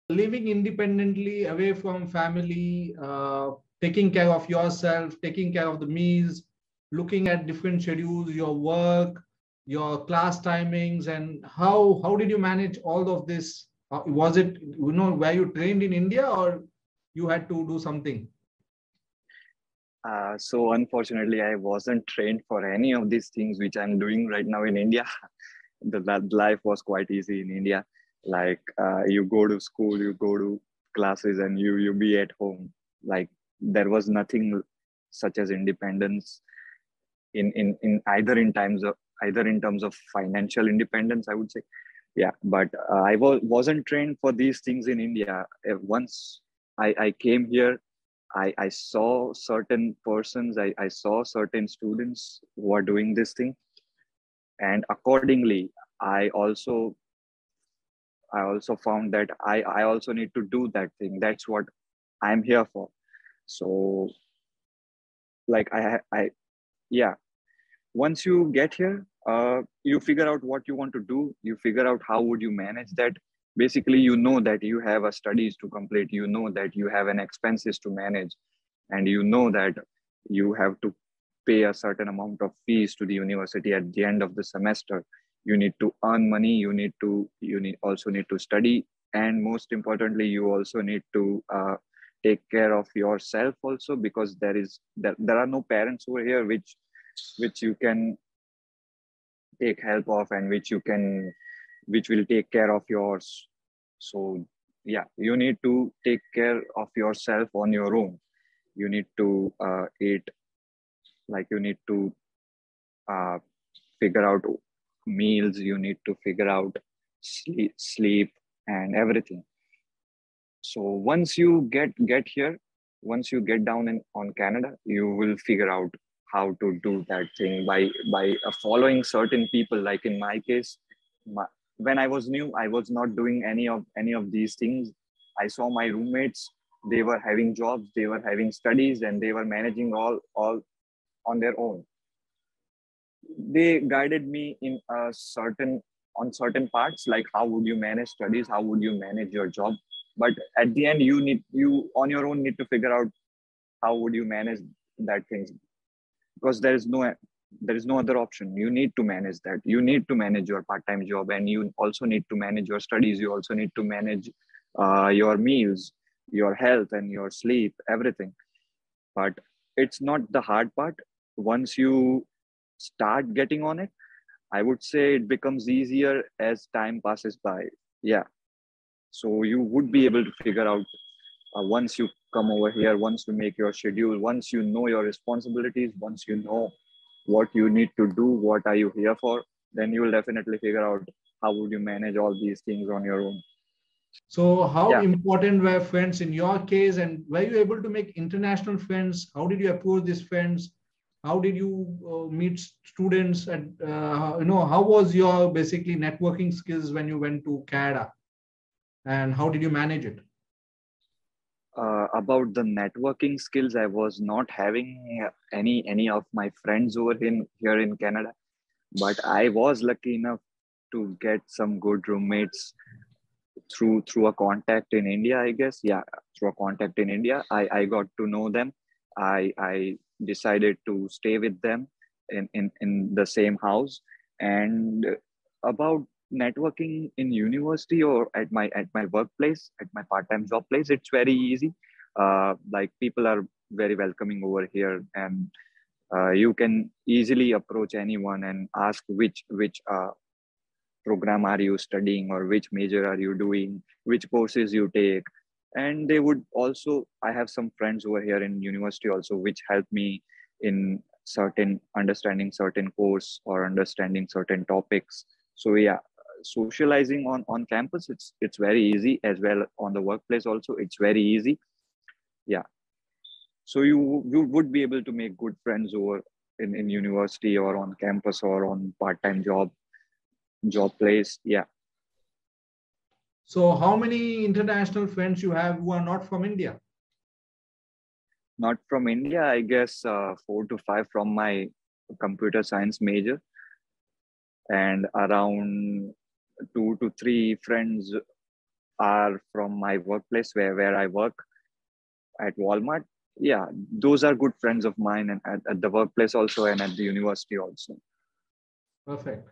living independently, away from family, taking care of yourself, taking care of the meals, looking at different schedules, your work, your class timings, and how did you manage all of this? Was it, were you trained in India or you had to do something? So unfortunately, I wasn't trained for any of these things which I'm doing right now in India. The life was quite easy in India. Like you go to school, you go to classes, and you be at home. Like there was nothing such as independence in either in terms of financial independence, I would say. Yeah, but I wasn't trained for these things in India. Once I came here, I saw certain persons, I saw certain students who are doing this thing, and accordingly, I also I also found that I also need to do that thing. That's what I'm here for. So like I yeah, once you get here, you figure out what you want to do. You figure out how would you manage that. Basically, you know that you have a studies to complete. You know that you have an expenses to manage, and you know that you have to pay a certain amount of fees to the university at the end of the semester. You need to earn money. Also need to study, and most importantly, you also need to take care of yourself also, because there are no parents over here which you can take help of, and which will take care of yours. So yeah, you need to take care of yourself on your own. You need to eat, like you need to uh, figure out meals, you need to figure out sleep and everything. So once you get here, once you get down on Canada, you will figure out how to do that thing by following certain people. Like in my case, when I was new, I was not doing any of these things. I saw my roommates; they were having jobs, they were having studies, and they were managing all on their own. They guided me in a certain parts, like how would you manage studies, how would you manage your job. But at the end, you on your own need to figure out how would you manage that things, because there is no other option. You need to manage that. You need to manage your part-time job, and you also need to manage your studies. You also need to manage your meals, your health, and your sleep, everything. But it's not the hard part. Once you start getting on it, I would say it becomes easier as time passes by. Yeah. So you would be able to figure out, once you come over here, once you make your schedule, once you know your responsibilities, once you know what you need to do, what are you here for, then you will definitely figure out how would you manage all these things on your own. So, how Yeah. important were friends in your case, and were you able to make international friends? How did you approach these friends? How did you meet students? And how was your basically networking skills when you went to Canada, and how did you manage it? About the networking skills, I was not having any of my friends over in here in Canada, but I was lucky enough to get some good roommates through a contact in India, I guess. Yeah, through a contact in India, I got to know them. I decided to stay with them in the same house. And about networking in university or at my workplace, at my part-time job place, it's very easy. Like people are very welcoming over here, and you can easily approach anyone and ask which program are you studying, or which major are you doing, which courses you take. And they would also, I have some friends over here in university also, which help me in certain understanding certain course or understanding certain topics. So yeah, socializing on campus, it's very easy. As well on the workplace also, it's very easy. Yeah. So you would be able to make good friends over in university or on campus or on part-time job place. Yeah. So, how many international friends you have who are not from India? Not from India, I guess 4 to 5 from my computer science major, and around 2 to 3 friends are from my workplace where I work at Walmart. Yeah, those are good friends of mine, and at the workplace also, and at the university also. Perfect.